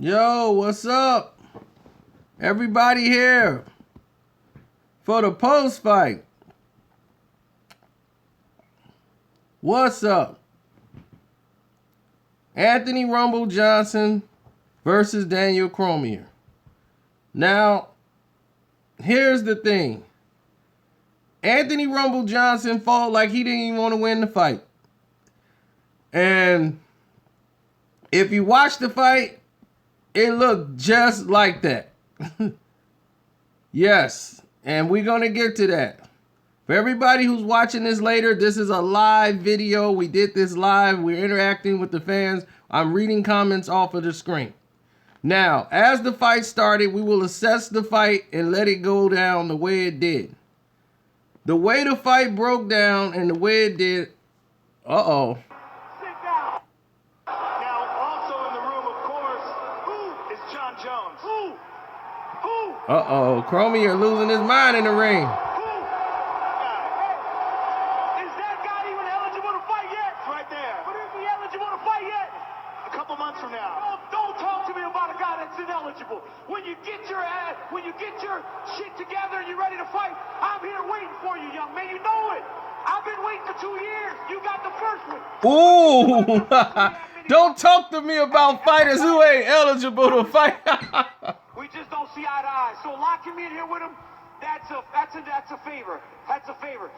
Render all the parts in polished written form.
Yo, what's up? Everybody here for the post fight. What's up? Anthony Rumble Johnson versus Daniel Cormier. Now, here's the thing. Anthony Rumble Johnson fought like he didn't even want to win the fight. And if you watch the fight, it looked just like that. Yes, and we're going to get to that. For everybody who's watching this later, this is a live video. We did this live. We're interacting with the fans. I'm reading comments off of the screen. Now, as the fight started, we will assess the fight and let it go down the way it did. The way the fight broke down and the way it did, uh-oh. Uh-oh, Cormier losing his mind in the ring. Is that guy even eligible to fight yet? It's right there. But is he eligible to fight yet? A couple months from now. Don't talk to me about a guy that's ineligible. When you get your shit together and you're ready to fight, I'm here waiting for you, young man. You know it. I've been waiting for 2 years. You got the first one. Ooh. Don't talk to me about fighters who ain't eligible to fight. We just don't see eye to eye. So locking me in here with him, that's a favor. That's a favor.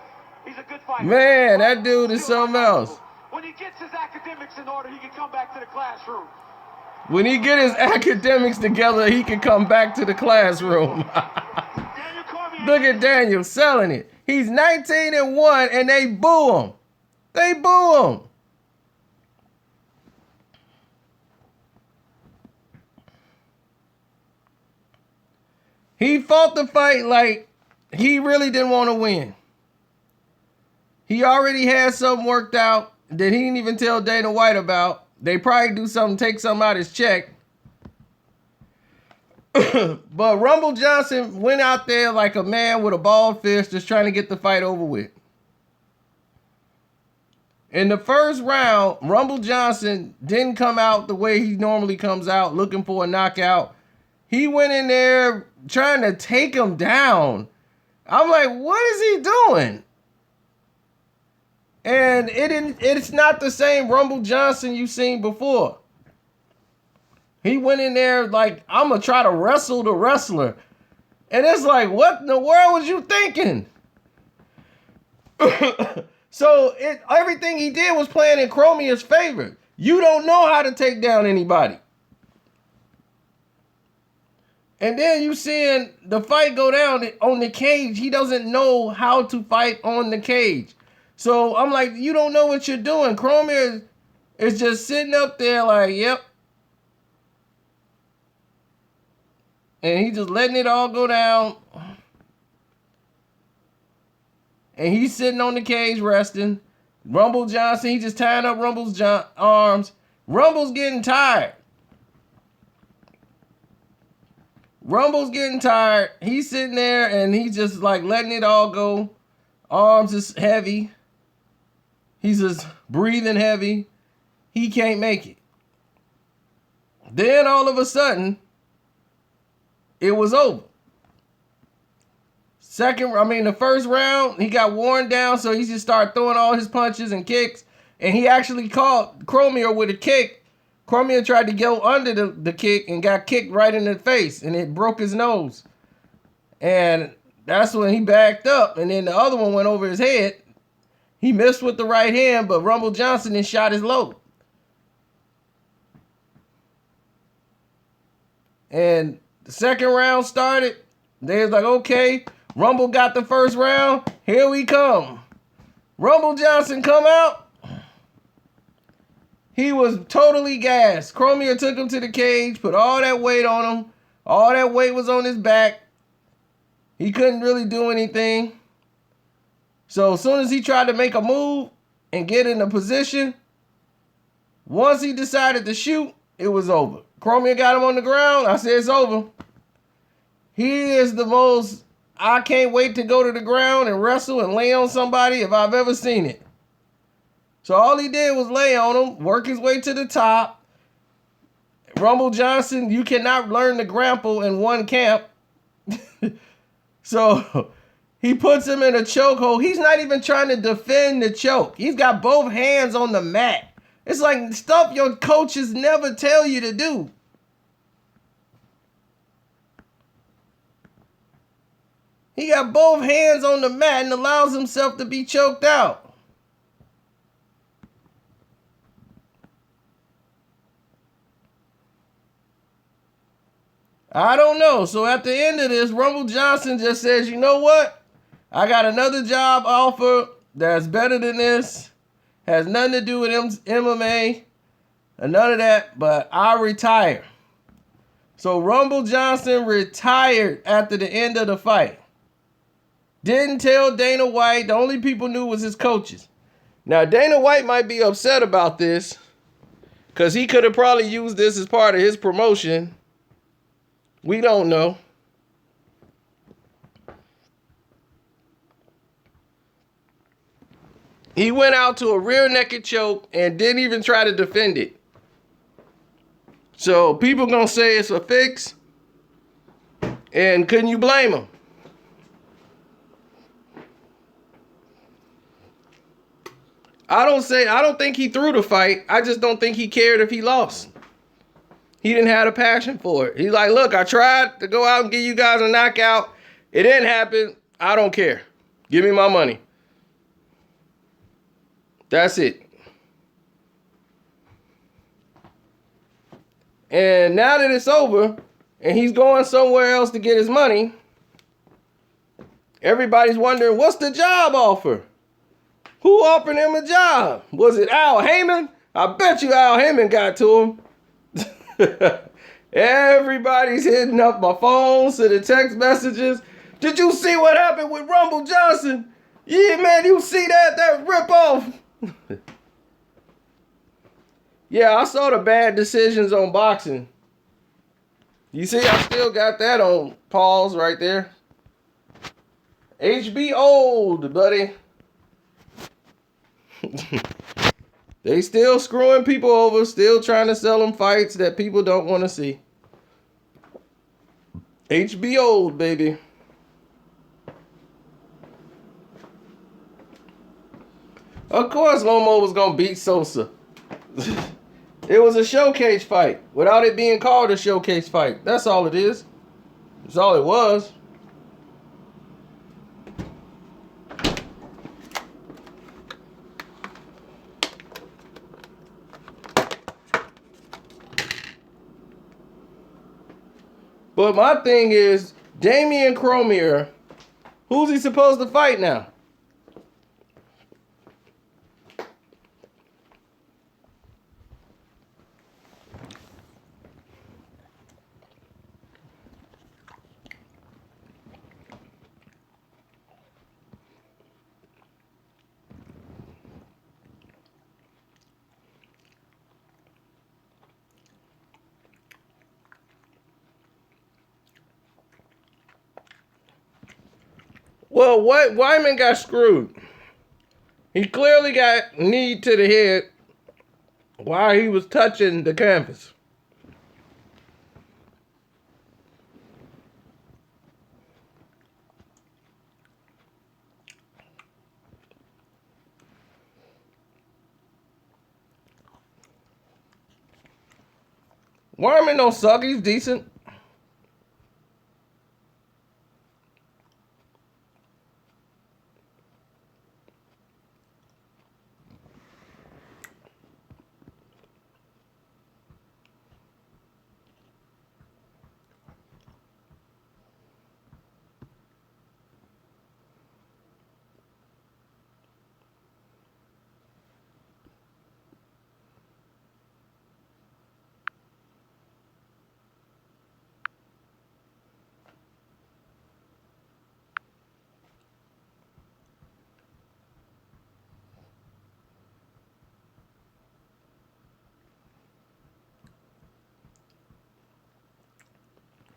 He's a good fighter. Man, that dude is something else. When he gets his academics in order, he can come back to the classroom. When he get his academics together, he can come back to the classroom. Look at Daniel selling it. He's 19-1 and they boo him. They boo him. He fought the fight like he really didn't want to win. He already had something worked out that he didn't even tell Dana White about. They probably do something, take something out his check. But Rumble Johnson went out there like a man with a bald fist just trying to get the fight over with. In the first round, Rumble Johnson didn't come out the way he normally comes out, looking for a knockout. He went in there trying to take him down. I'm like, what is he doing? And it's not the same Rumble Johnson you've seen before. He went in there like, I'm going to try to wrestle the wrestler. And it's like, what in the world was you thinking? So everything he did was playing in Cormier's favor. You don't know how to take down anybody. And then you seeing the fight go down on the cage. He doesn't know how to fight on the cage. So I'm like, you don't know what you're doing. Cormier is just sitting up there like, yep. And he just letting it all go down. And he's sitting on the cage resting. Rumble Johnson, he just tying up Rumble's arms. Rumble's getting tired. Rumble's getting tired. He's sitting there and he's just like letting it all go. Arms is heavy. He's just breathing heavy. He can't make it. Then all of a sudden, it was over. The first round, he got worn down, so he just started throwing all his punches and kicks. And he actually caught Cormier with a kick. Cormier tried to go under the kick and got kicked right in the face, and it broke his nose. And that's when he backed up, and then the other one went over his head. He missed with the right hand, but Rumble Johnson then shot his low. And the second round started. They was like, okay, Rumble got the first round. Here we come. Rumble Johnson come out. He was totally gassed. Cormier took him to the cage, put all that weight on him. All that weight was on his back. He couldn't really do anything. So as soon as he tried to make a move and get in a position, once he decided to shoot, it was over. Cormier got him on the ground. I said, it's over. He is the most, I can't wait to go to the ground and wrestle and lay on somebody if I've ever seen it. So all he did was lay on him, work his way to the top, Rumble Johnson, you cannot learn the grapple in one camp. So he puts him in a chokehold. He's not even trying to defend the choke. He's got both hands on the mat. It's like stuff your coaches never tell you to do. He got both hands on the mat and allows himself to be choked out. I don't know. So at the end of this, Rumble Johnson just says, you know what? I got another job offer that's better than this. Has nothing to do with MMA. And none of that. But I retire. So Rumble Johnson retired after the end of the fight. Didn't tell Dana White. The only people knew was his coaches. Now, Dana White might be upset about this because he could have probably used this as part of his promotion. We don't know. He went out to a rear naked choke and didn't even try to defend it. So people gonna say it's a fix. And couldn't you blame him? I don't think he threw the fight. I just don't think he cared if he lost. He didn't have a passion for it. He's like, look, I tried to go out and give you guys a knockout. It didn't happen. I don't care. Give me my money. That's it. And now that it's over and he's going somewhere else to get his money, everybody's wondering, what's the job offer? Who offered him a job? Was it Al Heyman? I bet you Al Heyman got to him. Everybody's hitting up my phones to the text messages. Did you see what happened with Rumble Johnson? Yeah, man, you see that ripoff? Yeah, I saw the bad decisions on boxing. You see, I still got that on pause right there. HB old, buddy. They still screwing people over, still trying to sell them fights that people don't want to see. HB old, baby. Of course Lomo was going to beat Sosa. It was a showcase fight without it being called a showcase fight. That's all it is. That's all it was. But my thing is, Damian Cormier, who's he supposed to fight now? Well, Wyman got screwed. He clearly got knee to the head while he was touching the canvas. Wyman don't suck. He's decent.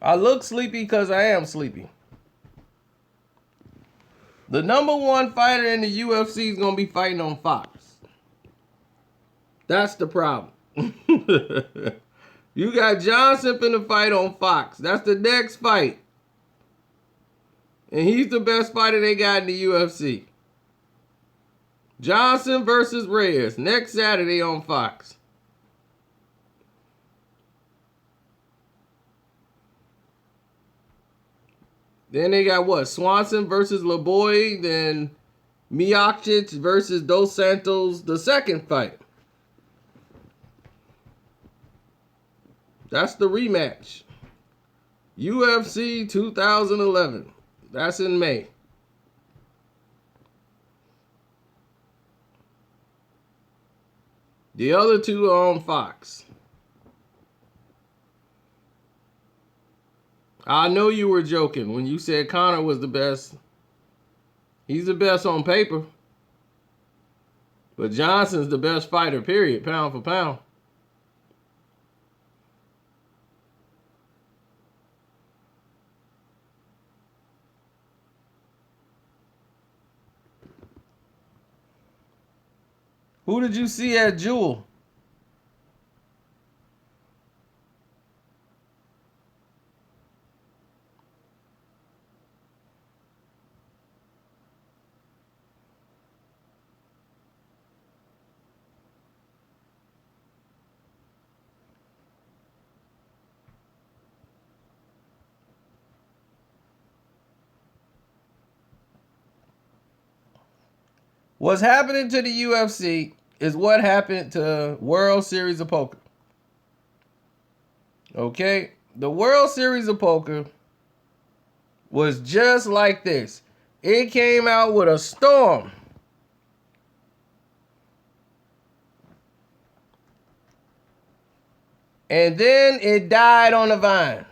I look sleepy because I am sleepy. The number one fighter in the UFC is going to be fighting on Fox. That's the problem. You got Johnson finna fight on Fox. That's the next fight. And he's the best fighter they got in the UFC. Johnson versus Reyes next Saturday on Fox. Then they got what? Swanson versus LeBoy. Then Miocic versus Dos Santos, the second fight. That's the rematch. UFC 2011. That's in May. The other two are on Fox. I know you were joking when you said Conor was the best. He's the best on paper. But Johnson's the best fighter, period, pound for pound. Who did you see at Jewel? What's happening to the UFC is what happened to World Series of Poker. Okay? The World Series of Poker was just like this. It came out with a storm. And then it died on the vine.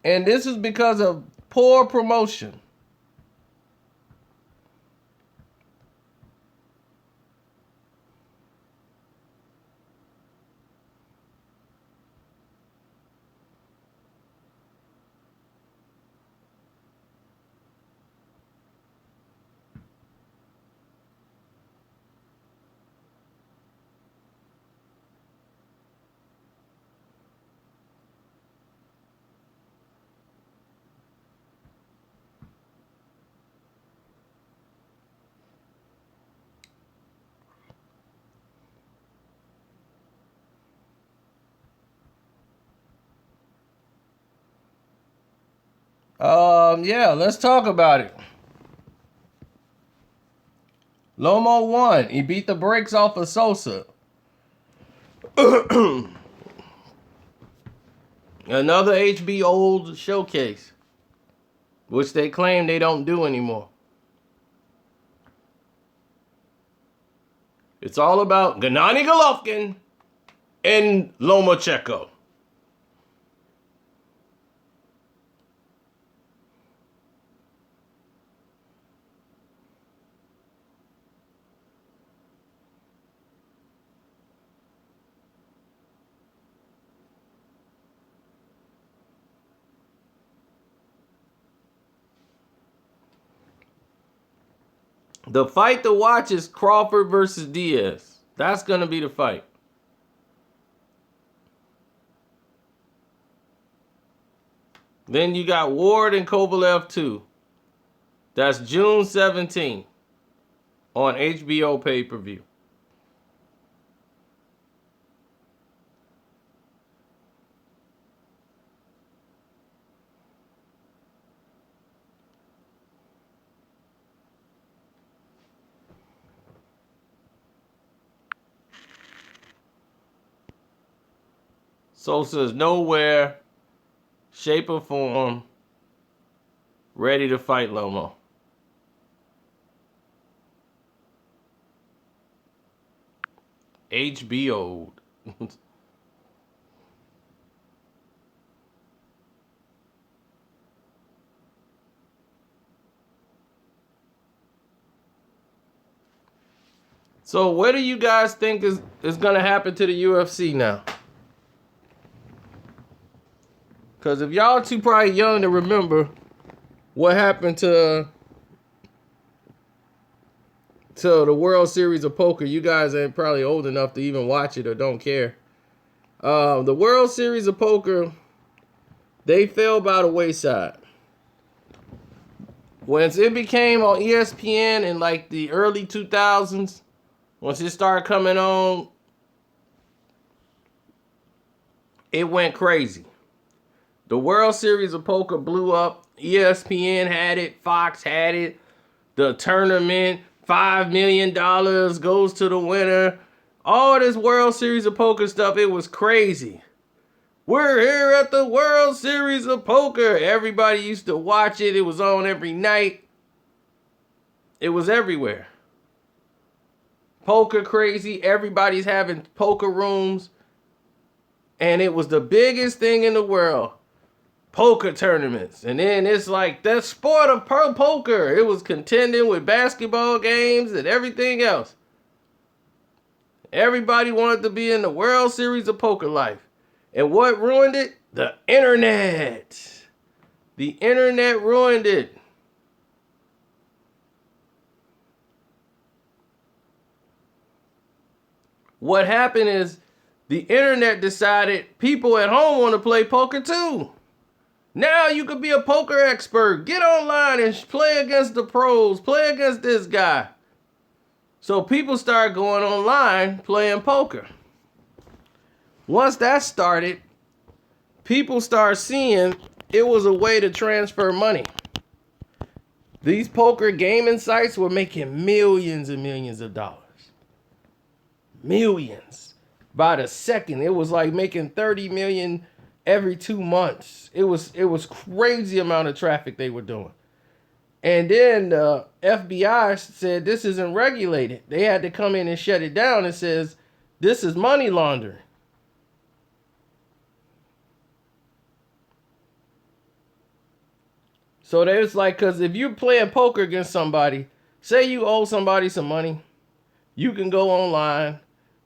And this is because of poor promotion. Yeah, let's talk about it. Lomo won. He beat the brakes off of Sosa. Another HB old showcase, which they claim they don't do anymore. It's all about Gennady Golovkin and Lomachenko. The fight to watch is Crawford versus Diaz. That's going to be the fight. Then you got Ward and Kovalev 2. That's June 17th on HBO pay-per-view. Sosa is nowhere, shape, or form ready to fight Lomo. HBO. So what do you guys think is going to happen to the UFC now? Because if y'all too probably young to remember what happened to to the World Series of Poker. You guys ain't probably old enough to even watch it or don't care. The World Series of Poker, they fell by the wayside. Once it became on ESPN in like the early 2000s, once it started coming on, it went crazy. The World Series of Poker blew up. ESPN had it. Fox had it. The tournament, $5 million goes to the winner. All this World Series of Poker stuff, it was crazy. We're here at the World Series of Poker. Everybody used to watch it. It was on every night. It was everywhere. Poker crazy. Everybody's having poker rooms. And it was the biggest thing in the world. Poker tournaments. And then it's like the sport of poker. It was contending with basketball games and everything else. Everybody wanted to be in the World Series of Poker life. And what ruined it? The internet. The internet ruined it. What happened is the internet decided people at home want to play poker too. Now you could be a poker expert. Get online and play against the pros. Play against this guy. So people start going online playing poker. Once that started, people start seeing it was a way to transfer money. These poker gaming sites were making millions and millions of dollars. Millions. By the second, it was like making 30 million every 2 months. It was crazy amount of traffic they were doing. And then the FBI said this isn't regulated. They had to come in and shut it down and says this is money laundering. So they was like, because if you're playing poker against somebody, say you owe somebody some money, you can go online,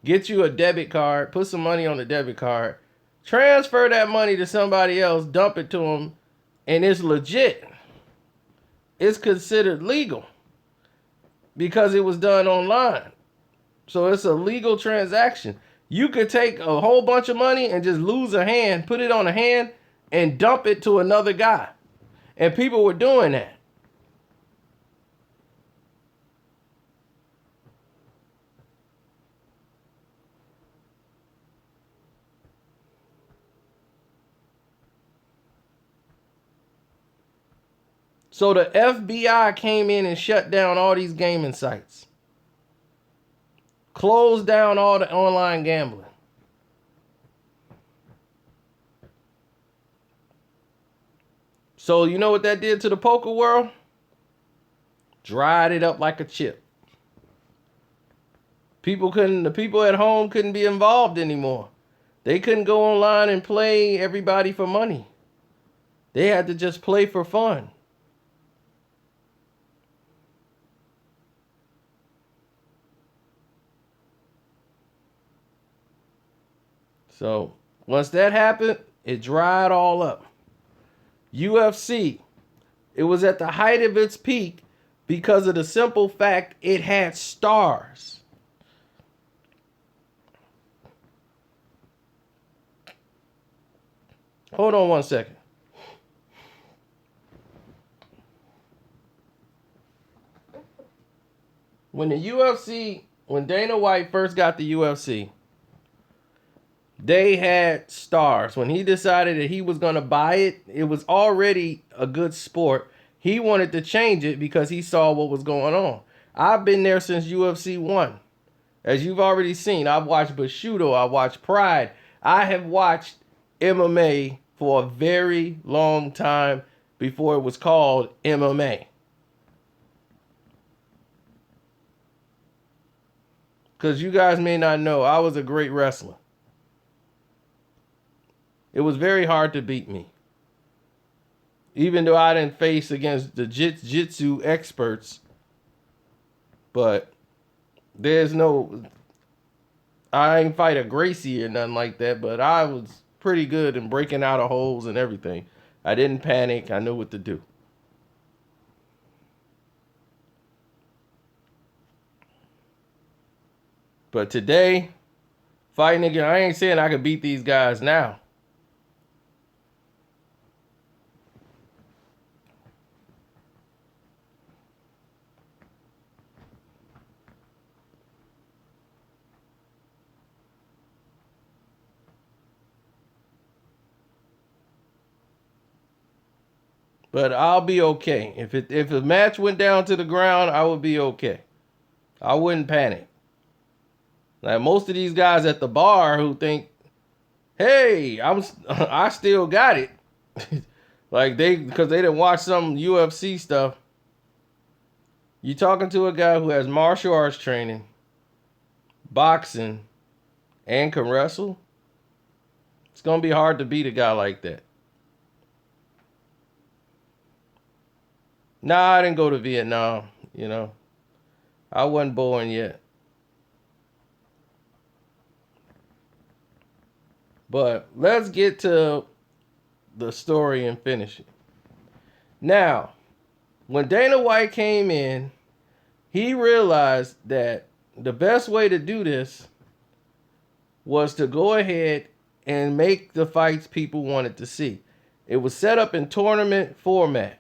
get you a debit card, put some money on the debit card, transfer that money to somebody else, dump it to them, and it's legit. It's considered legal because it was done online. So it's a legal transaction. You could take a whole bunch of money and just lose a hand, put it on a hand, and dump it to another guy. And people were doing that. So the FBI came in and shut down all these gaming sites. Closed down all the online gambling. So you know what that did to the poker world? Dried it up like a chip. The people at home couldn't be involved anymore. They couldn't go online and play everybody for money. They had to just play for fun. So once that happened, it dried all up. UFC, it was at the height of its peak because of the simple fact it had stars. Hold on one second. When Dana White first got the UFC, they had stars. When he decided that he was going to buy it, it was already a good sport. He wanted to change it because he saw what was going on. I've been there since UFC 1. As you've already seen, I've watched Bushido, I watched Pride. I have watched MMA for a very long time before it was called MMA. Because you guys may not know, I was a great wrestler. It was very hard to beat me. Even though I didn't face against the jiu-jitsu experts. But I ain't fight a Gracie or nothing like that. But I was pretty good in breaking out of holes and everything. I didn't panic. I knew what to do. But today, fighting again, I ain't saying I could beat these guys now. But I'll be okay. If the match went down to the ground, I would be okay. I wouldn't panic. Like most of these guys at the bar who think, "Hey, I still got it," like because they didn't watch some UFC stuff. You talking to a guy who has martial arts training, boxing, and can wrestle. It's gonna be hard to beat a guy like that. Nah, I didn't go to Vietnam. I wasn't born yet. But let's get to the story and finish it. Now, when Dana White came in, he realized that the best way to do this was to go ahead and make the fights people wanted to see. It was set up in tournament format,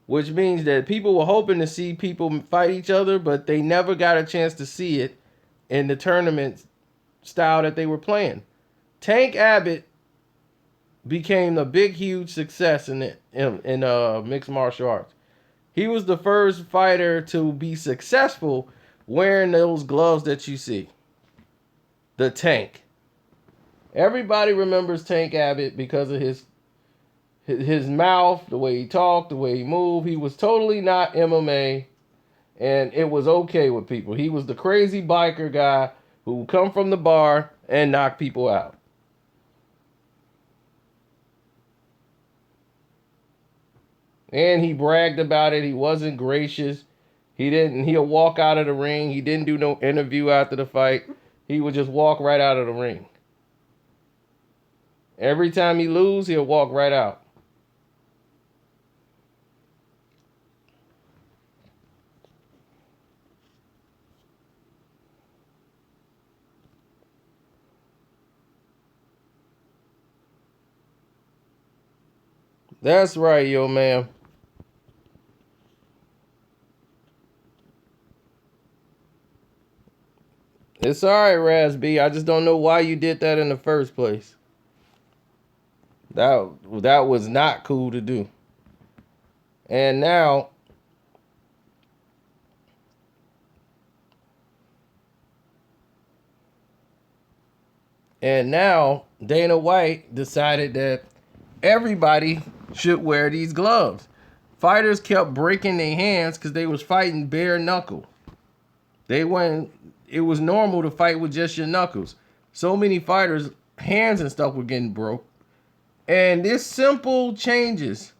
which means that people were hoping to see people fight each other, but they never got a chance to see it in the tournament style that they were playing. Tank Abbott became a big, huge success in mixed martial arts. He was the first fighter to be successful wearing those gloves that you see. The Tank. Everybody remembers Tank Abbott because of his mouth, the way he talked, the way he moved. He was totally not MMA, and it was okay with people. He was the crazy biker guy who would come from the bar and knock people out. And he bragged about it. He wasn't gracious. He'll walk out of the ring. He didn't do no interview after the fight. He would just walk right out of the ring. Every time he lose, he'll walk right out. That's right, yo, man. It's alright, Raz B. I just don't know why you did that in the first place. That was not cool to do. And now Dana White decided that everybody should wear these gloves. Fighters kept breaking their hands because they was fighting bare knuckle. It was normal to fight with just your knuckles. So many fighters' hands and stuff were getting broke. And there's simple changes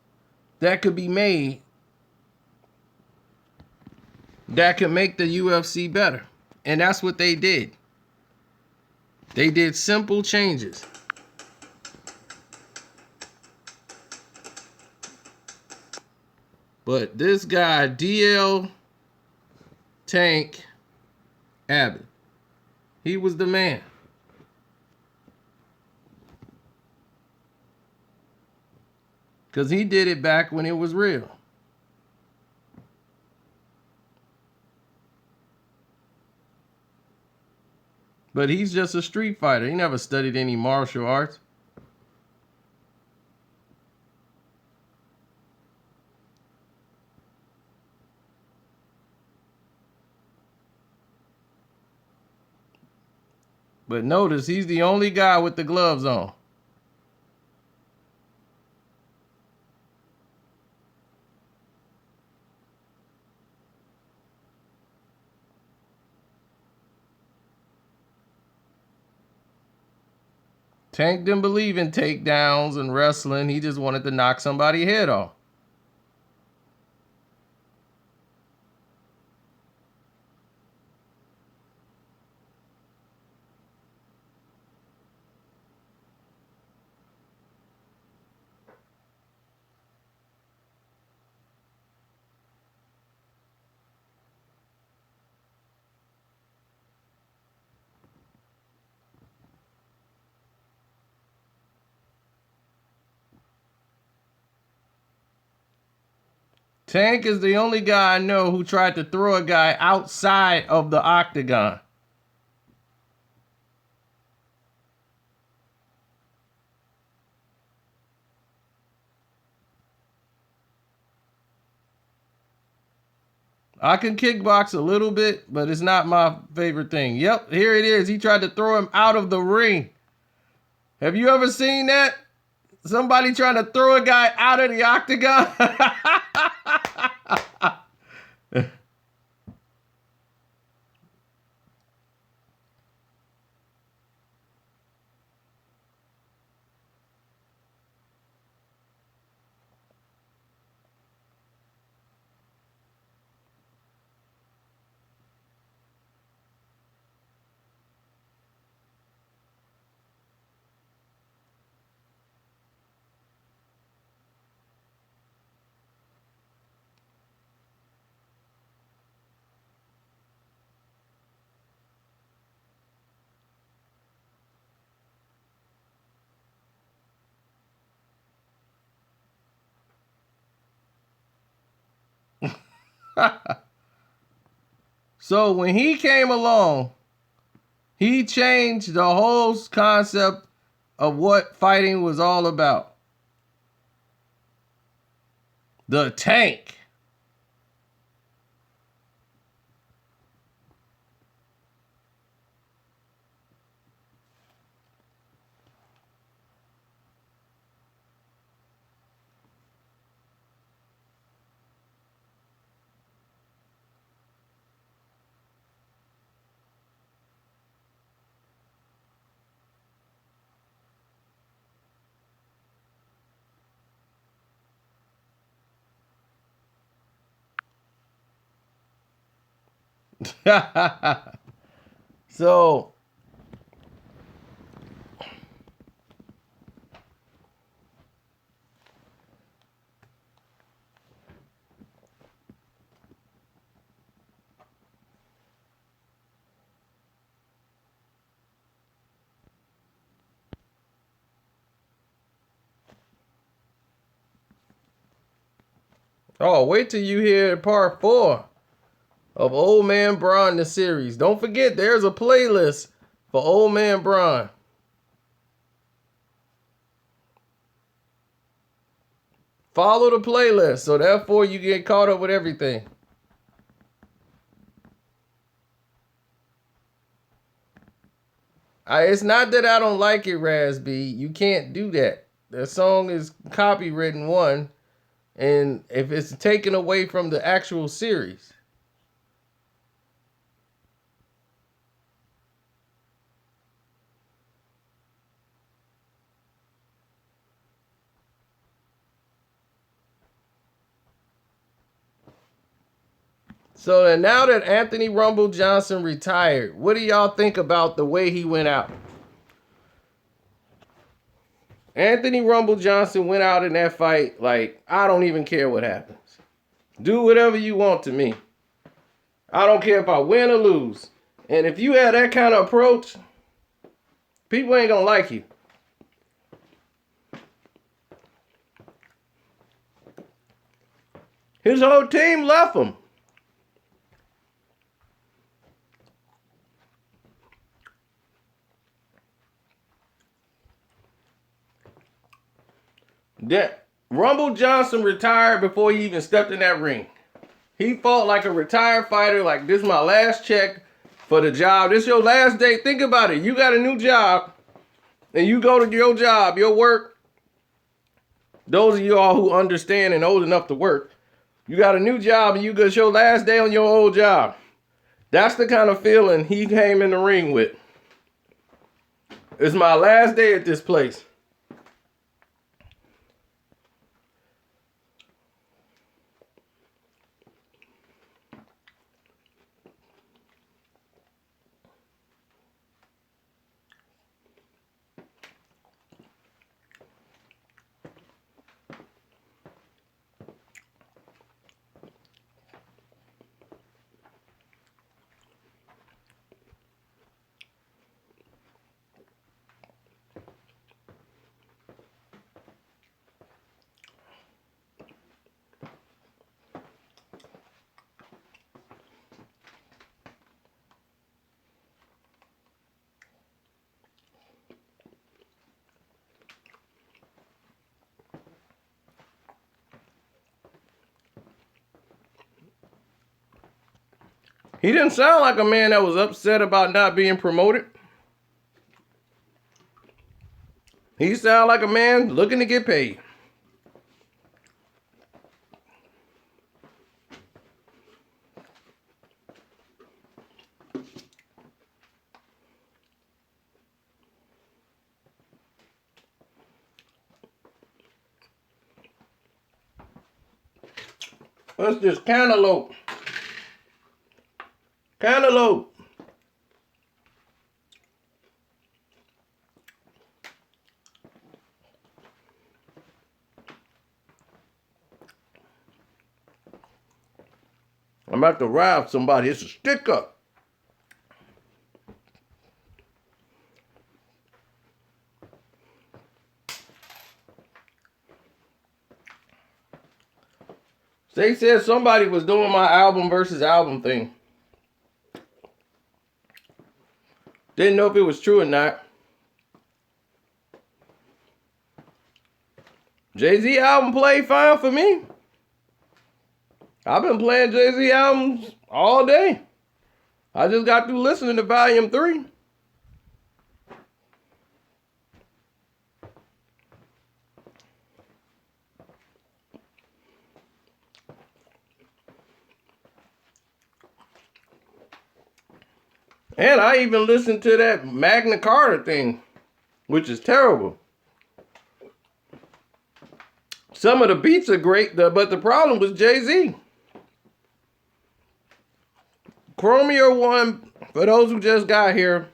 that could be made that could make the UFC better. And that's what they did. They did simple changes. But this guy, DL Tank Abbott, he was the man. Because he did it back when it was real. But he's just a street fighter. He never studied any martial arts. But notice, he's the only guy with the gloves on. Tank didn't believe in takedowns and wrestling. He just wanted to knock somebody's head off. Tank is the only guy I know who tried to throw a guy outside of the octagon. I can kickbox a little bit, but it's not my favorite thing. Yep, here it is. He tried to throw him out of the ring. Have you ever seen that? Somebody trying to throw a guy out of the octagon? So when he came along, he changed the whole concept of what fighting was all about. The Tank. So, oh, wait till you hear part 4 of Old Man Braun, the series. Don't forget, there's a playlist for Old Man Braun. Follow the playlist, so therefore you get caught up with everything. It's not that I don't like it, Raz-B. You can't do that. The song is copywritten, one, and if it's taken away from the actual series. So now that Anthony Rumble Johnson retired, what do y'all think about the way he went out? Anthony Rumble Johnson went out in that fight like, I don't even care what happens. Do whatever you want to me. I don't care if I win or lose. And if you have that kind of approach, people ain't gonna like you. His whole team left him. That Rumble Johnson retired before he even stepped in that ring. He fought like a retired fighter, like this is my last check for the job. This is your last day. Think about it. You got a new job, and you go to your job, your work. Those of you all who understand and old enough to work, you got a new job, and you got your last day on your old job. That's the kind of feeling he came in the ring with. It's my last day at this place. He didn't sound like a man that was upset about not being promoted. He sounded like a man looking to get paid. Let's just cantaloupe. Cantaloupe. I'm about to rob somebody. It's a stick up. They said somebody was doing my album versus album thing. Didn't know if it was true or not. Jay-Z album played fine for me. I've been playing Jay-Z albums all day. I just got through listening to Volume 3. And I even listened to that Magna Carta thing, which is terrible. Some of the beats are great, but the problem was Jay-Z. Cormier won, for those who just got here,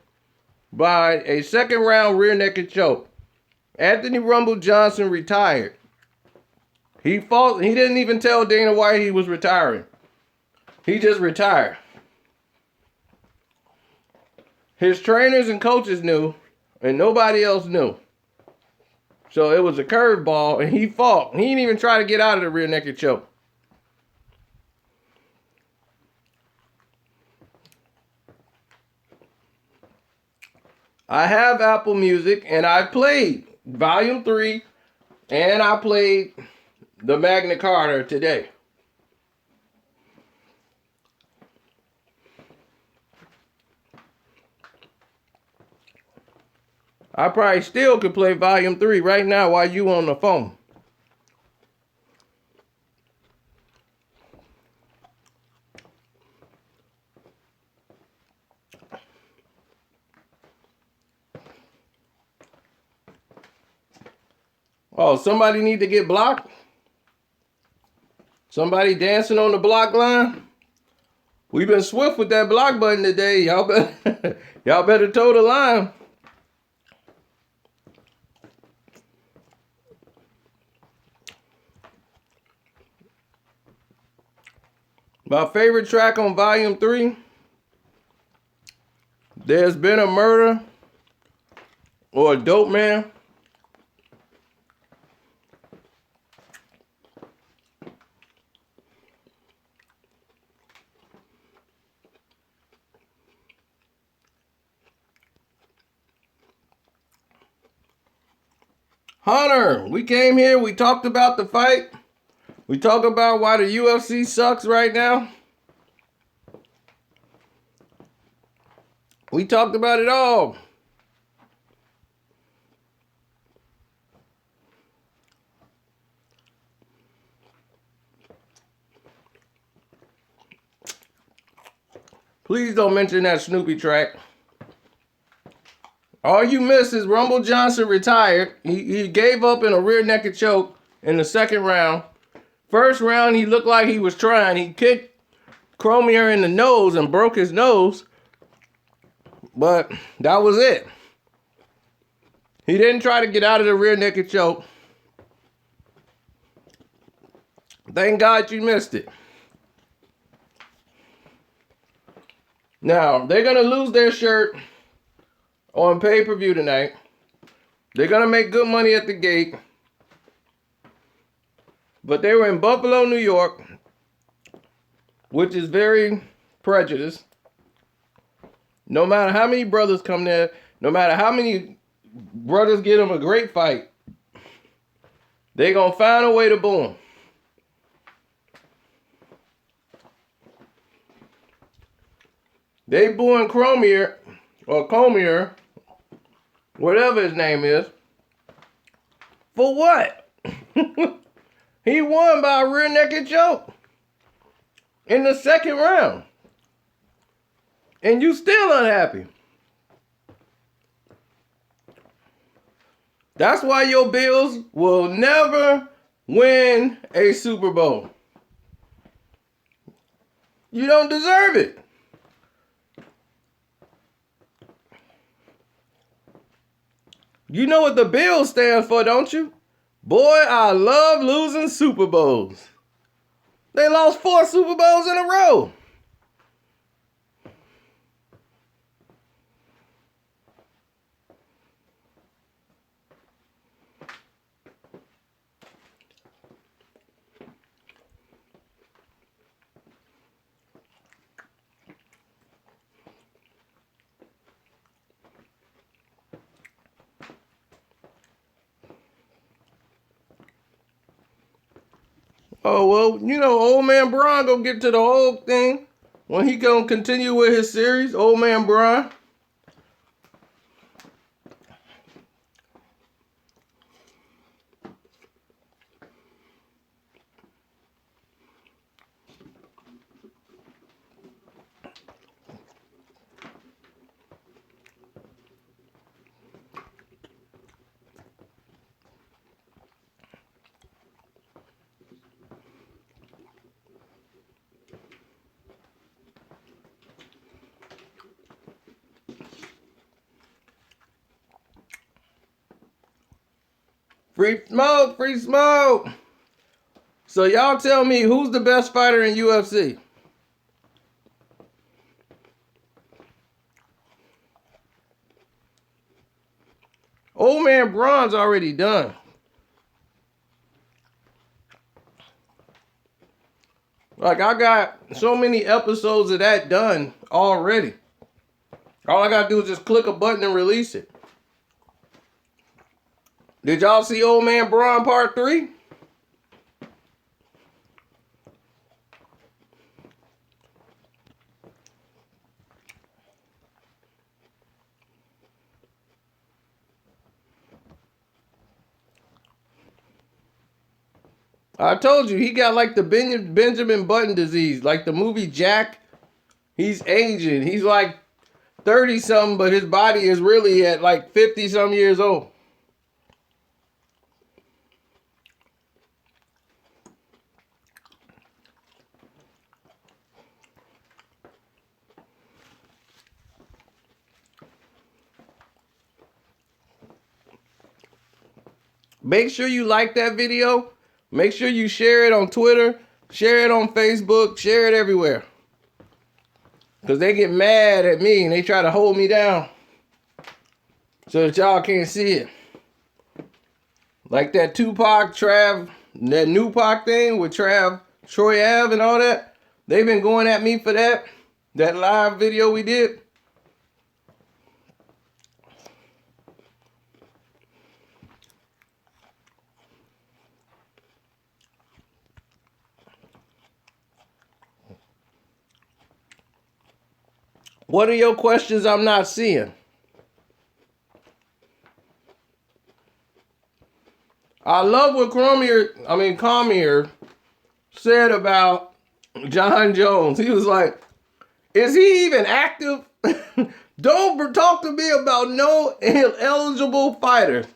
by a second round rear naked choke. Anthony Rumble Johnson retired. He didn't even tell Dana White he was retiring. He just retired. His trainers and coaches knew, and nobody else knew. So it was a curveball, and he fought. He didn't even try to get out of the rear naked choke. I have Apple Music, and I played Volume 3, and I played the Magna Carta today. I probably still could play Volume 3 right now while you on the phone. Oh, somebody need to get blocked? Somebody dancing on the block line? We've been swift with that block button today. Y'all better toe the line. My favorite track on Volume 3, There's Been a Murder or a Dope Man. Hunter, we came here, we talked about the fight. We talked about why the UFC sucks right now. We talked about it all. Please don't mention that Snoopy track. All you missed is Rumble Johnson retired. He gave up in a rear naked choke in the second round. First round, he looked like he was trying. He kicked Cormier in the nose and broke his nose. But that was it. He didn't try to get out of the rear naked choke. Thank God you missed it. Now, they're going to lose their shirt on pay-per-view tonight. They're going to make good money at the gate. But they were in Buffalo, New York, which is very prejudiced. No matter how many brothers come there, no matter how many brothers get them a great fight, they're going to find a way to boo them. They booing Cormier, or Cormier, whatever his name is. For what? He won by a rear naked choke in the second round. And you still unhappy. That's why your Bills will never win a Super Bowl. You don't deserve it. You know what the Bills stand for, don't you? Boy, I love losing Super Bowls. They lost 4 Super Bowls in a row. Oh, well, you know, old man Brian gonna get to the whole thing when he gonna continue with his series, old man Brian. Free smoke, free smoke. So y'all tell me who's the best fighter in UFC? Old man Braun's already done. Like, I got so many episodes of that done already. All I gotta do is just click a button and release it. Did y'all see Old Man Braun Part 3? I told you, he got like the Benjamin Button disease, like the movie Jack. He's aging. He's like 30-something, but his body is really at like 50-some years old. Make sure you like that video. Make sure you share it on Twitter, share it on Facebook, share it everywhere. Because they get mad at me and they try to hold me down so that y'all can't see it. Like that Tupac, Trav, that new Pac thing with Trav, Troy Ave and all that. They've been going at me for that live video we did. What are your questions I'm not seeing? I love what Cormier said about John Jones. He was like, is he even active? Don't talk to me about no eligible fighter.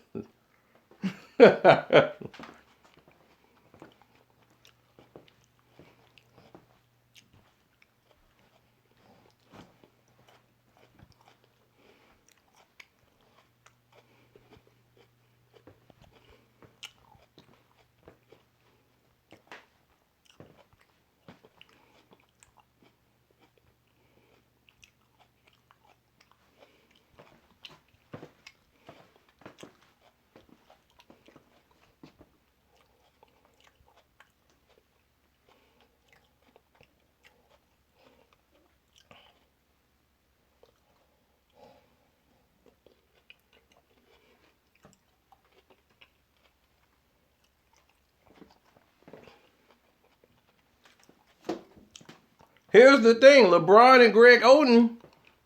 Here's the thing, LeBron and Greg Oden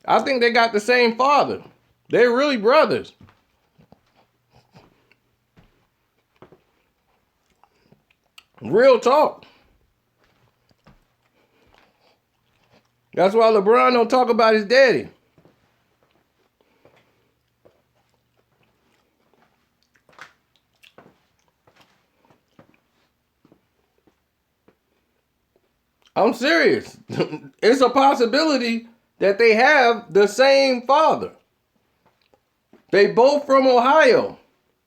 I think they got the same father. They're really brothers. Real talk. That's why LeBron don't talk about his daddy. I'm serious. It's a possibility that they have the same father. They both from Ohio,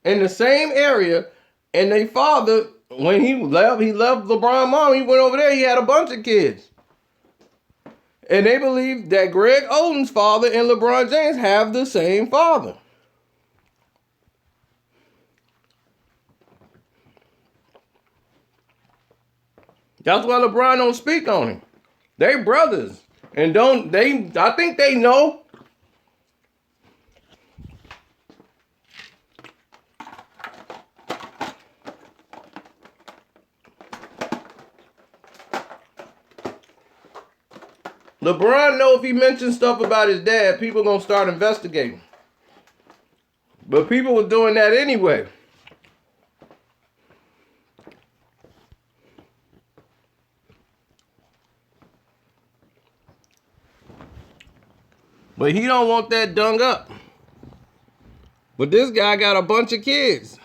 in the same area, and their father, when he left LeBron mom, he went over there, he had a bunch of kids. And they believe that Greg Oden's father and LeBron James have the same father. That's why LeBron don't speak on him. They brothers. And I think they know. LeBron know if he mentions stuff about his dad, people gonna start investigating. But people were doing that anyway. But he don't want that dung up. But this guy got a bunch of kids.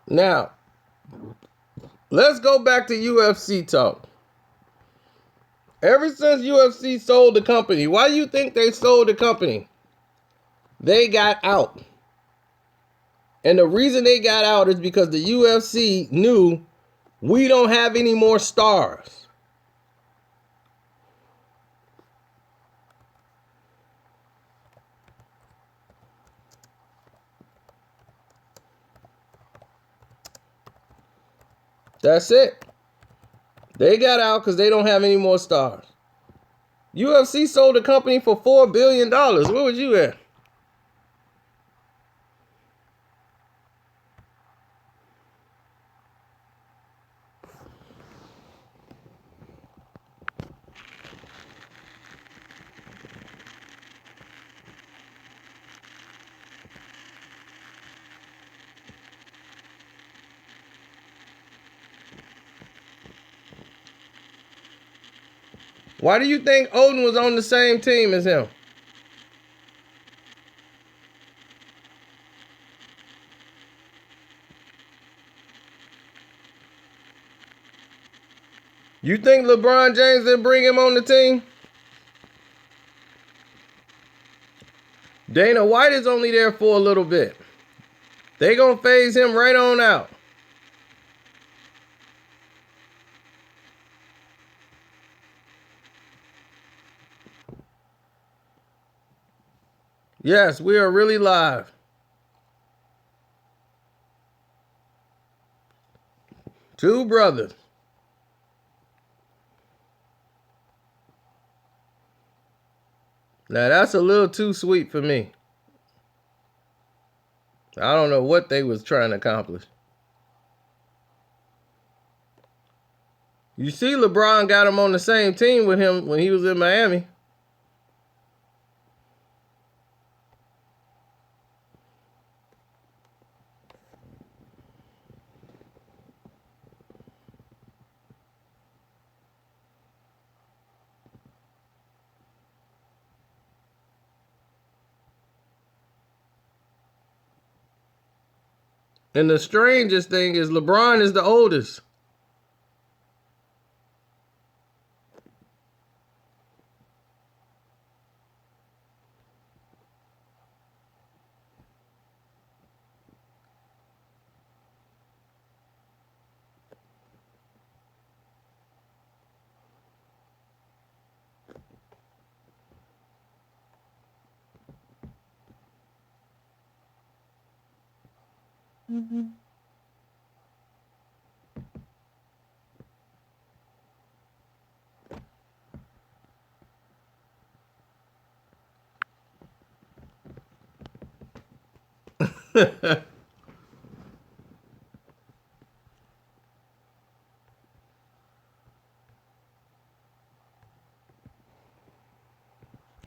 Now, let's go back to UFC talk. Ever since UFC sold the company, why do you think they sold the company? They got out. And the reason they got out is because the UFC knew we don't have any more stars. That's it. They got out because they don't have any more stars. UFC sold the company for $4 billion. Where was you at? Why do you think Oden was on the same team as him? You think LeBron James didn't bring him on the team? Dana White is only there for a little bit. They gonna phase him right on out. Yes, we are really live. Two brothers. Now that's a little too sweet for me. I don't know what they was trying to accomplish. You see LeBron got him on the same team with him when he was in Miami. And the strangest thing is LeBron is the oldest.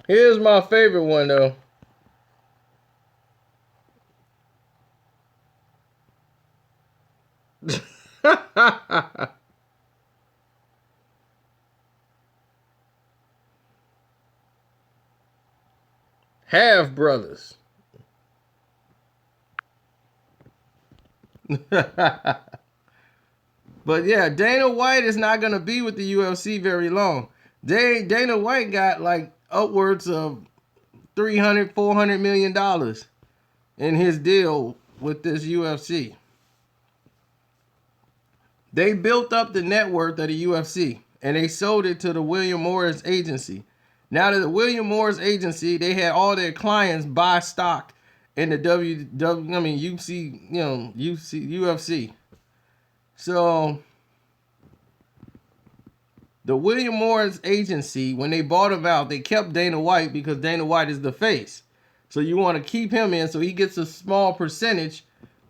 Here's my favorite one though. Half brothers. But yeah, Dana White is not gonna be with the UFC very long. Dana White got like upwards of $300-400 million in his deal with this UFC. They built up the net worth of the UFC and they sold it to the William Morris agency. Now that the William Morris agency, they had all their clients buy stock in the UFC. So the William Morris agency, when they bought him out, they kept Dana White because Dana White is the face. So you want to keep him in so he gets a small percentage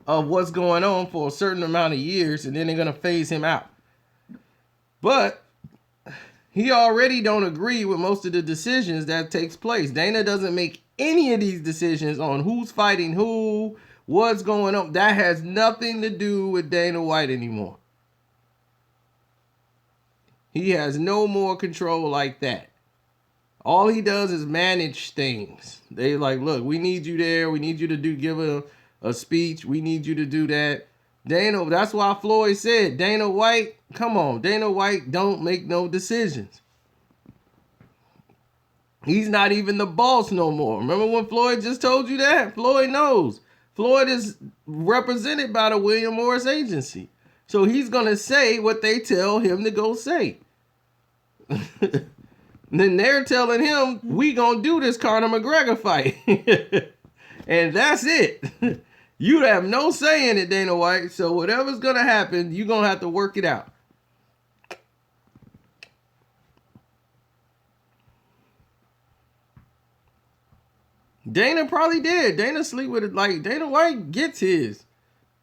of what's going on for a certain amount of years, and then they're going to phase him out. But he already don't agree with most of the decisions that takes place. Dana doesn't make any of these decisions on who's fighting who, what's going on. That has nothing to do with Dana White anymore. He has no more control like that. All he does is manage things. They like, look, we need you there. We need you to give a speech. We need you to do that. Dana, that's why Floyd said, Dana White, come on. Dana White don't make no decisions. He's not even the boss no more. Remember when Floyd just told you that? Floyd knows. Floyd is represented by the William Morris agency. So he's going to say what they tell him to go say. Then they're telling him, we going to do this Conor McGregor fight. And that's it. You have no say in it, Dana White. So whatever's going to happen, you're going to have to work it out. Dana probably did. Dana sleep with it. Like, Dana White gets his.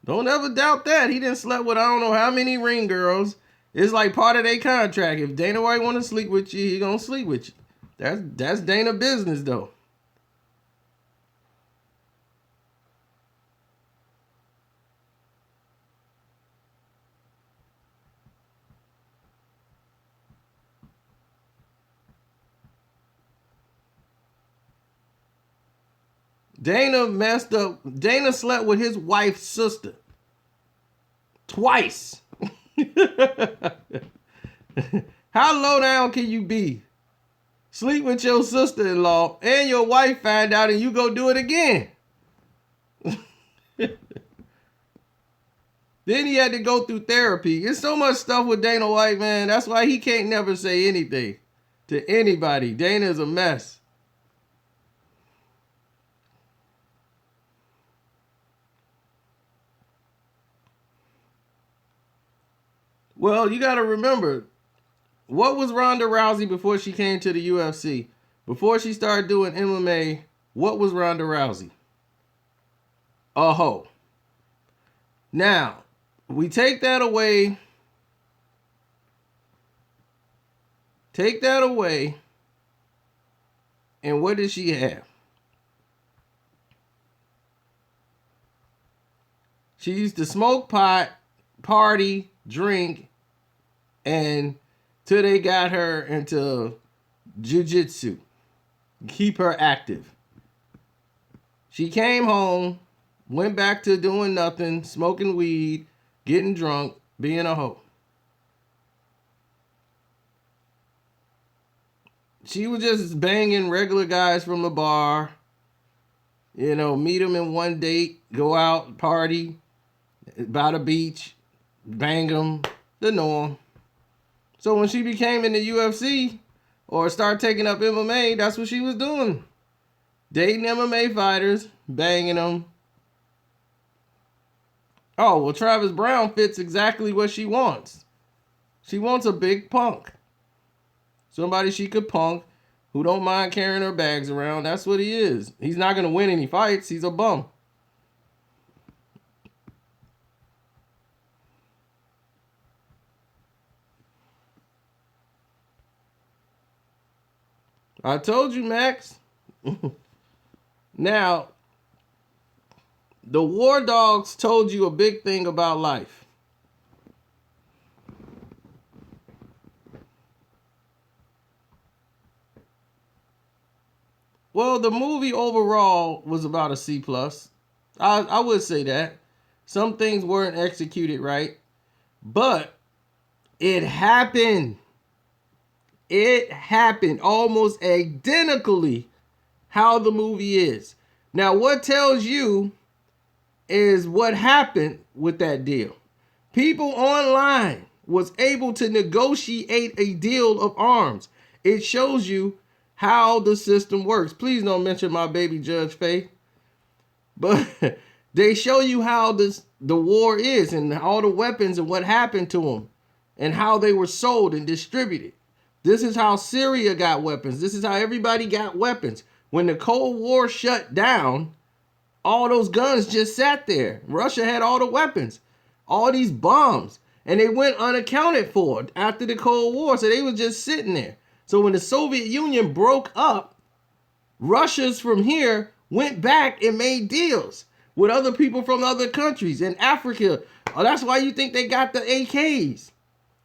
Don't ever doubt that. He didn't sleep with I don't know how many ring girls. It's like part of their contract. If Dana White want to sleep with you, he gonna sleep with you. That's Dana business though. Dana messed up. Dana slept with his wife's sister. Twice. How low down can you be? Sleep with your sister-in-law and your wife find out and you go do it again. Then he had to go through therapy. There's so much stuff with Dana White, man. That's why he can't never say anything to anybody. Dana's a mess. Well, you got to remember, what was Ronda Rousey before she came to the UFC? Before she started doing MMA, what was Ronda Rousey? A hoe. Now, we take that away. Take that away. And what did she have? She used to smoke pot, party, drink, and till they got her into jiu-jitsu. Keep her active. She came home, went back to doing nothing, smoking weed, getting drunk, being a hoe. She was just banging regular guys from the bar. You know, meet them in one date, go out, party, by the beach, bang them, the norm. So when she became in the UFC or started taking up MMA, that's what she was doing. Dating MMA fighters, banging them. Oh, well, Travis Brown fits exactly what she wants. She wants a big punk. Somebody she could punk who don't mind carrying her bags around. That's what he is. He's not going to win any fights. He's a bum. I told you, Max. Now, the war dogs told you a big thing about life. Well, the movie overall was about a C plus. I would say that. Some things weren't executed right, but it happened. It happened almost identically how the movie is. Now, what tells you is what happened with that deal. People online was able to negotiate a deal of arms. It shows you how the system works. Please don't mention my baby Judge Faith. But they show you how the war is and all the weapons and what happened to them and how they were sold and distributed. This is how Syria got weapons. This is how everybody got weapons. When the Cold War shut down, all those guns just sat there. Russia had all the weapons, all these bombs, and they went unaccounted for after the Cold War. So they were just sitting there. So when the Soviet Union broke up, Russians from here went back and made deals with other people from other countries in Africa. Oh, that's why you think they got the AKs.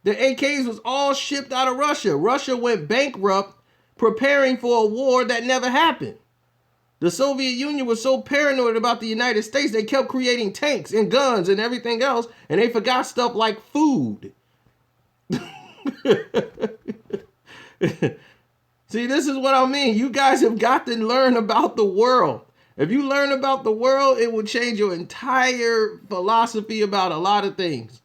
The AKs was all shipped out of Russia. Russia went bankrupt preparing for a war that never happened. The Soviet Union was so paranoid about the United States, they kept creating tanks and guns and everything else, and they forgot stuff like food. See, this is what I mean. You guys have got to learn about the world. If you learn about the world, it will change your entire philosophy about a lot of things.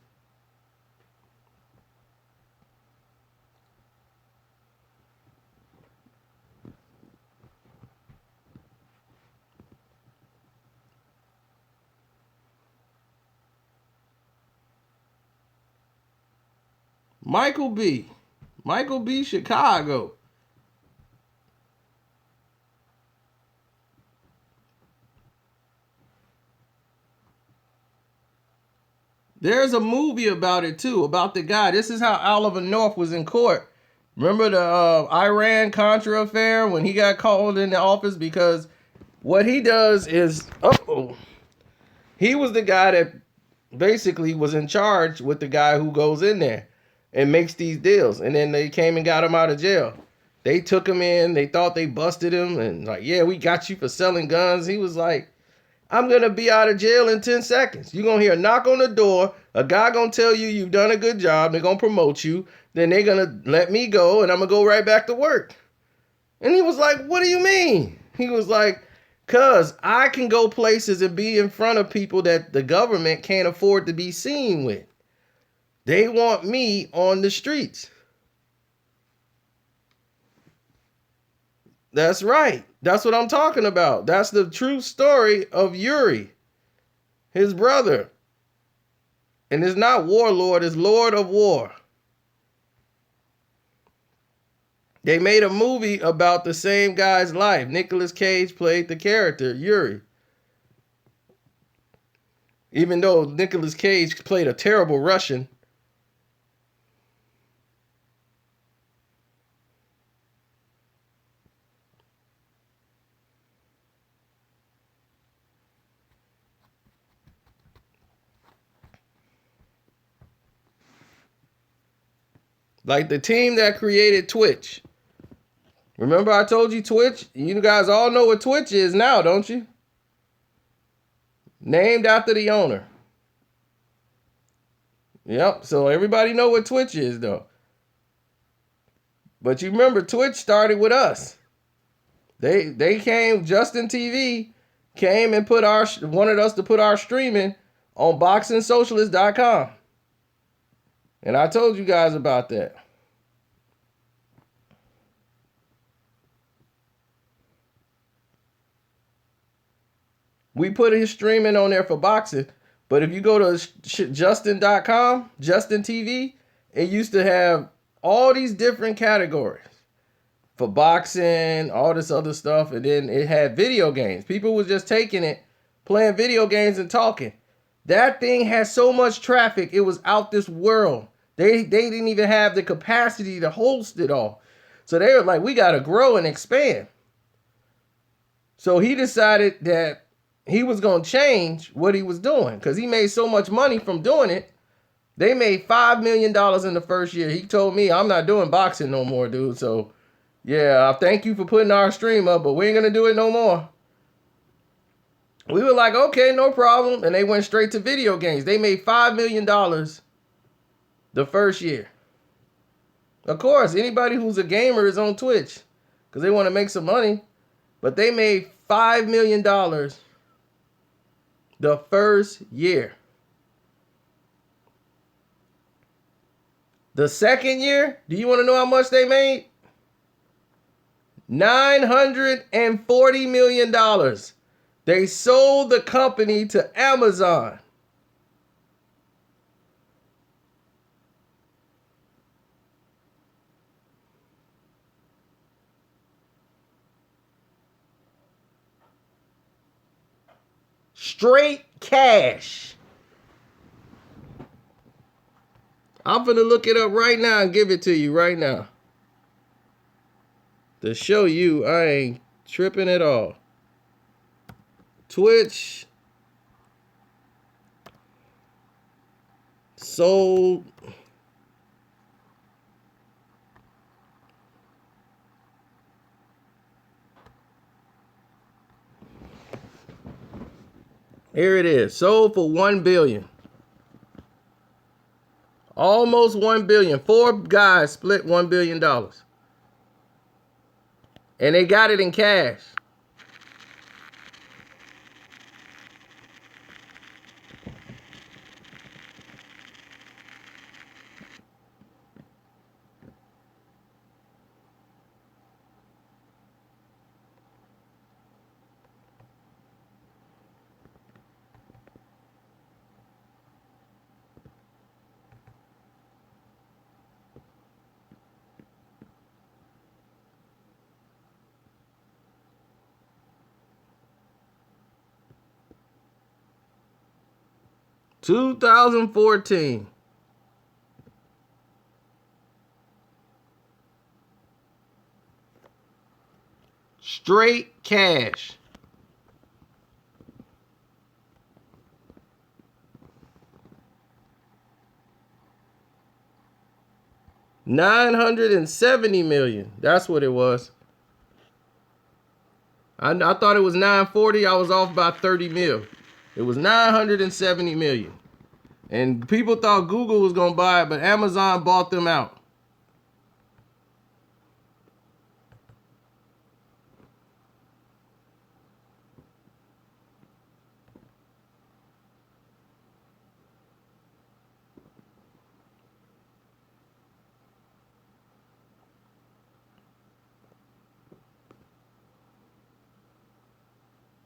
Michael B. Chicago. There's a movie about it too, about the guy. This is how Oliver North was in court. Remember the Iran-Contra affair when he got called into office? Because what he does is, he was the guy that basically was in charge with the guy who goes in there and makes these deals. And then they came and got him out of jail. They took him in. They thought they busted him. And like, yeah, we got you for selling guns. He was like, I'm going to be out of jail in 10 seconds. You're going to hear a knock on the door. A guy going to tell you you've done a good job. They're going to promote you. Then they're going to let me go and I'm going to go right back to work. And he was like, what do you mean? He was like, because I can go places and be in front of people that the government can't afford to be seen with. They want me on the streets. That's right. That's what I'm talking about. That's the true story of Yuri, his brother. And it's not warlord, it's Lord of War. They made a movie about the same guy's life. Nicolas Cage played the character, Yuri. Even though Nicolas Cage played a terrible Russian. Like the team that created Twitch. Remember I told you Twitch? You guys all know what Twitch is now, don't you? Named after the owner. Yep, so everybody know what Twitch is though. But you remember Twitch started with us. They came, Justin TV came and wanted us to put our streaming on boxingsocialist.com. And I told you guys about that. We put his streaming on there for boxing. But if you go to Justin.com, Justin TV, it used to have all these different categories for boxing, all this other stuff. And then it had video games. People was just taking it, playing video games and talking. That thing had so much traffic, it was out this world. They didn't even have the capacity to host it all. So they were like, we got to grow and expand. So he decided that he was going to change what he was doing because he made so much money from doing it. They made $5 million in the first year. He told me, I'm not doing boxing no more, dude. So, yeah, thank you for putting our stream up, but we ain't going to do it no more. We were like, okay, no problem. And they went straight to video games. They made $5 million the first year. Of course, anybody who's a gamer is on Twitch because they want to make some money. But they made $5 million the first year. The second year, do you want to know how much they made? $940 million. They sold the company to Amazon. Straight cash. I'm gonna look it up right now and give it to you right now. To show you I ain't tripping at all. Twitch sold here it is. Sold for $1 billion. Almost $1 billion. 4 guys split $1 billion. And they got it in cash. $2014. Straight cash. $970 million. That's what it was. I thought it was 940. I was off by 30 mil. It was 970 million. And people thought Google was going to buy it, but Amazon bought them out.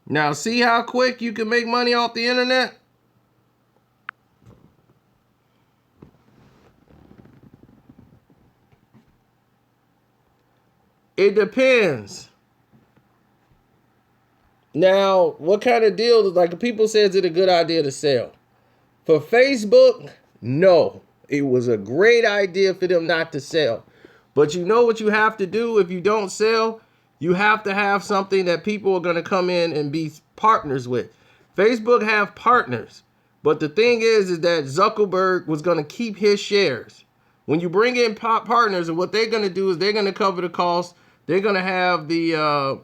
Now, see how quick you can make money off the internet? It depends. Now, what kind of deal? Like people say, is it a good idea to sell? For Facebook, no. It was a great idea for them not to sell. But you know what you have to do if you don't sell? You have to have something that people are going to come in and be partners with. Facebook have partners. But the thing is that Zuckerberg was going to keep his shares. When you bring in partners, and what they're going to do is they're going to cover the cost. They're going to have the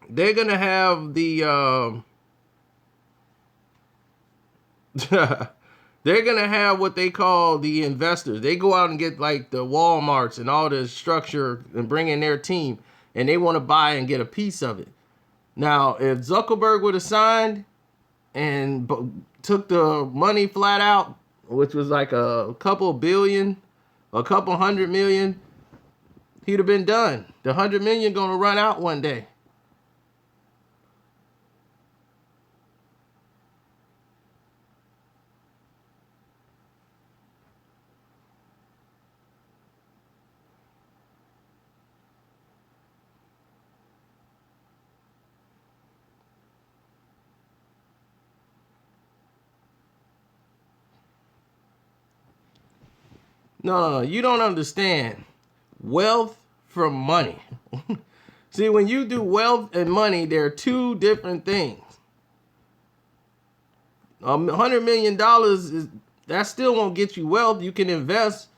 they're going to have what they call the investors. They go out and get like the Walmarts and all the structure and bring in their team, and they want to buy and get a piece of it. Now, if Zuckerberg would have signed and took the money flat out, which was like a couple billion, a couple $100 million, he'd have been done. The $100 million gonna run out one day. No, you don't understand. Wealth from money. See, when you do wealth and money, they're two different things. $100 million that still won't get you wealth. You can invest,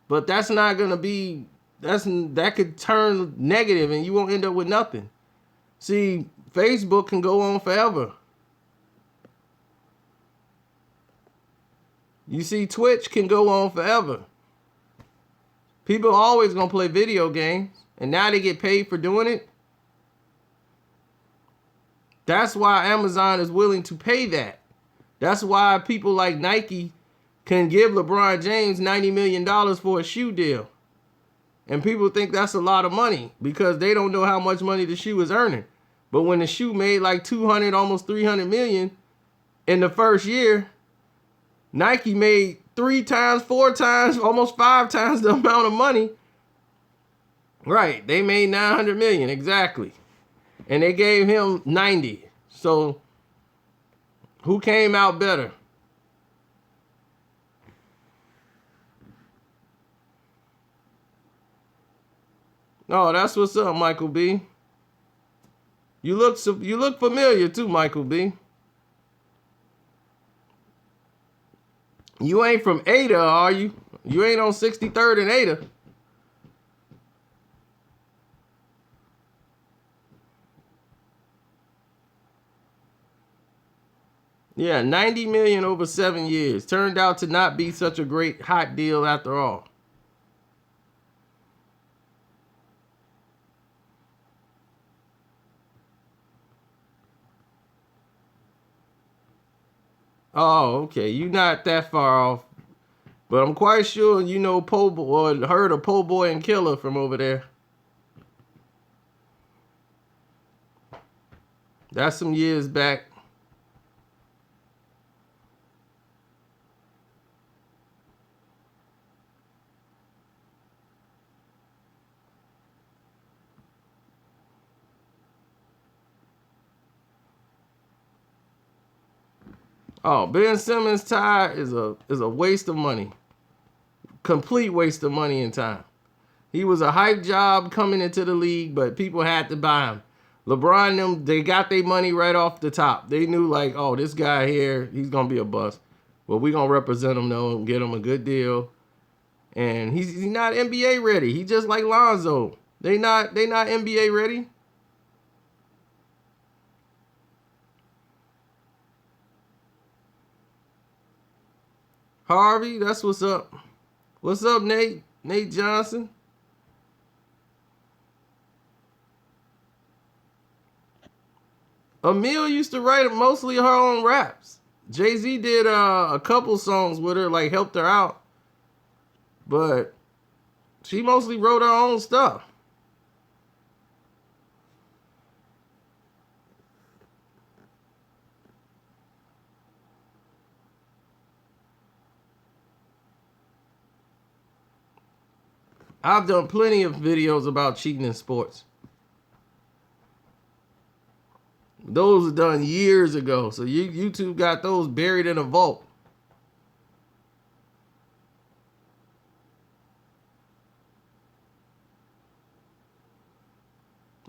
but that's not gonna be. That could turn negative, and you won't end up with nothing. See, Facebook can go on forever. You see, Twitch can go on forever. People are always gonna play video games, and now they get paid for doing it. That's why Amazon is willing to pay that. That's why people like Nike can give LeBron James $90 million for a shoe deal. And people think that's a lot of money because they don't know how much money the shoe is earning. But when the shoe made like 200, almost 300 million in the first year, Nike made 3 times, 4 times, almost 5 times the amount of money. Right, they made 900 million, exactly. And they gave him 90. So who came out better? Oh, that's what's up, Michael B. You look familiar too, Michael B. You ain't from Ada, are you? You ain't on 63rd and Ada. Yeah, 90 million over 7 years. Turned out to not be such a great hot deal after all. Oh, okay. You're not that far off. But I'm quite sure you know Po Boy, or heard of Po Boy and Killer from over there. That's some years back. Oh, Ben Simmons' tie is a waste of money. Complete waste of money and time. He was a hype job coming into the league, but people had to buy him. LeBron and them, they got their money right off the top. They knew like, oh, this guy here, he's gonna be a bust. But we're gonna represent him though and get him a good deal. And he's not NBA ready. He just like Lonzo. They not NBA ready. Harvey, that's what's up. What's up, Nate? Nate Johnson. Emile used to write mostly her own raps. Jay-Z did a couple songs with her, like helped her out. But she mostly wrote her own stuff. I've done plenty of videos about cheating in sports. Those were done years ago. So YouTube got those buried in a vault.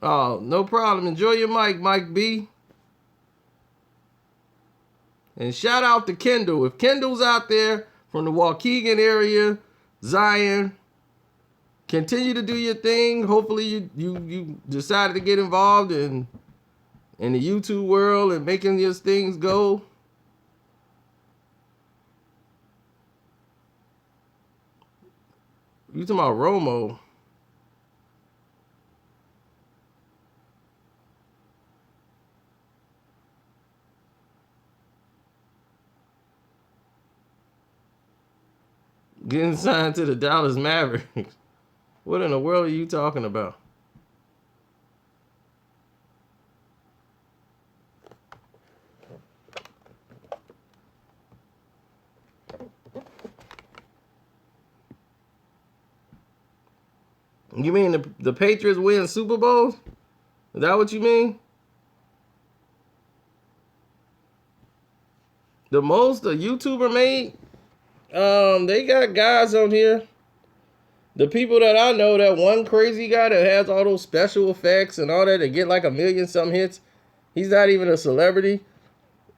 Oh, no problem. Enjoy your mic, Mike B. And shout out to Kendall. If Kendall's out there from the Waukegan area, Zion, continue to do your thing. Hopefully you decided to get involved in the YouTube world and making these things go. You talking about Romo? Getting signed to the Dallas Mavericks. What in the world are you talking about? You mean the Patriots win Super Bowls? Is that what you mean? The most a YouTuber made? They got guys on here The people that I know, that one crazy guy that has all those special effects and all that to get like 1,000,000 hits, he's not even a celebrity.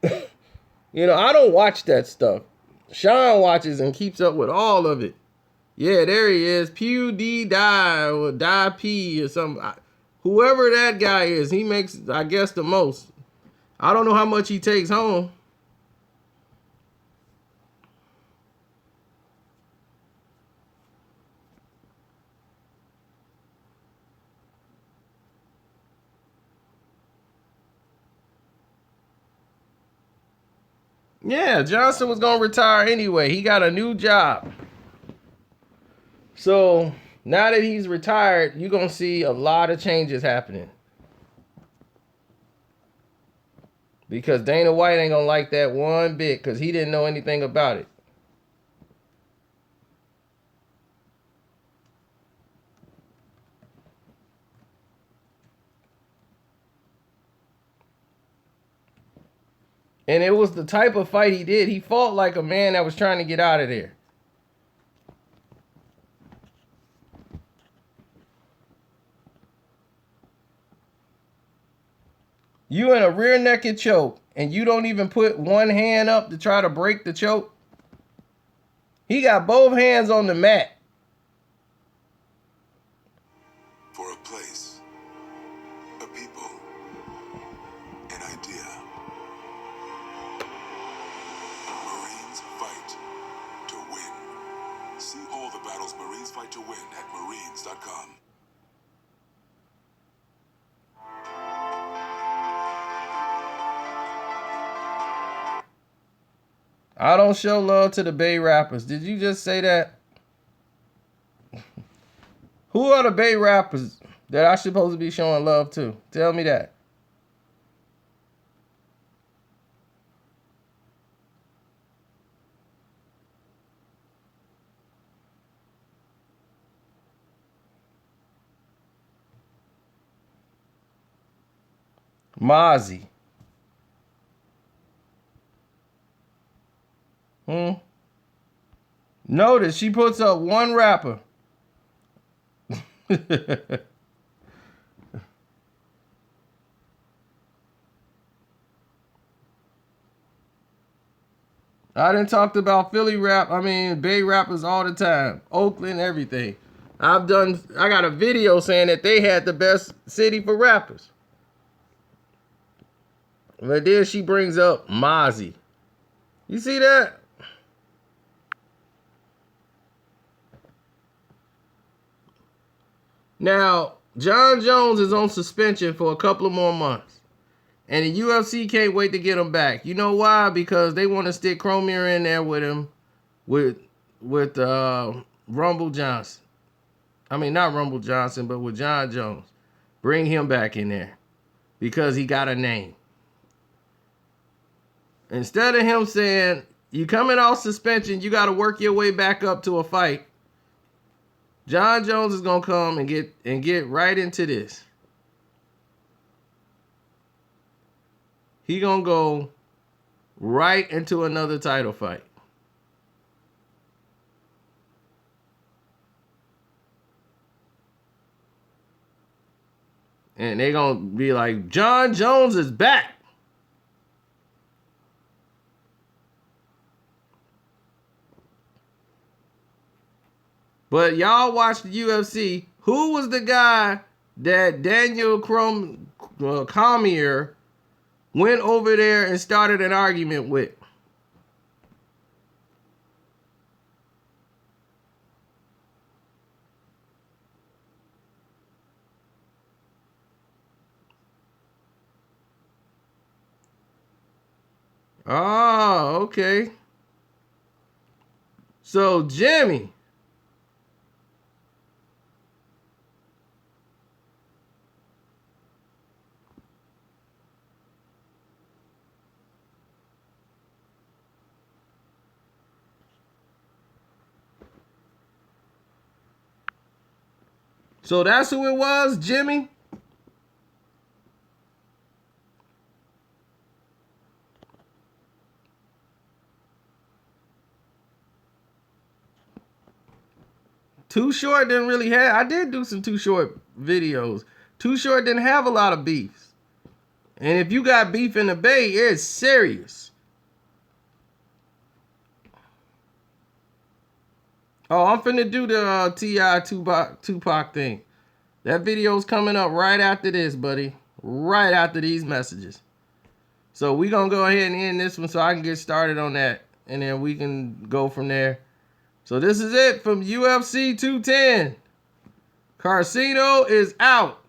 You know, I don't watch that stuff. Sean watches and keeps up with all of it. Yeah, there he is. PewDie or Die P or something. Whoever that guy is, he makes, I guess, the most. I don't know how much he takes home. Yeah, Johnson was going to retire anyway. He got a new job. So now that he's retired, you're going to see a lot of changes happening. Because Dana White ain't going to like that one bit because he didn't know anything about it. And it was the type of fight he did. He fought like a man that was trying to get out of there. You in a rear naked choke and you don't even put one hand up to try to break the choke. He got both hands on the mat. For a place, a people, an idea. Marines fight to win. See all the battles Marines fight to win at marines.com. I don't show love to the Bay rappers. Did you just say that? Who are the Bay rappers that I supposed to be showing love to? Tell me that. Mozzie. Notice she puts up one rapper. I done talked about Philly rap. Bay rappers all the time. Oakland, everything. I got a video saying that they had the best city for rappers. But then she brings up Mozzie. You see that? Now, John Jones is on suspension for a couple of more months. And the UFC can't wait to get him back. You know why? Because they want to stick Cormier in there with him, with Rumble Johnson. Not Rumble Johnson, but with John Jones. Bring him back in there. Because he got a name. Instead of him saying, you coming off suspension, you got to work your way back up to a fight. John Jones is gonna come and get right into this. He gonna go right into another title fight. And they gonna be like, John Jones is back. But y'all watch the UFC. Who was the guy that Daniel Cormier went over there and started an argument with? Oh, okay. So Jimmy. So that's who it was, Jimmy? Too Short didn't really have. I did do some Too Short videos. Too Short didn't have a lot of beefs. And if you got beef in the Bay, it's serious. Oh, I'm finna do the T.I. Tupac thing. That video's coming up right after this, buddy. Right after these messages. So we gonna go ahead and end this one so I can get started on that. And then we can go from there. So this is it from UFC 210. Carcino is out.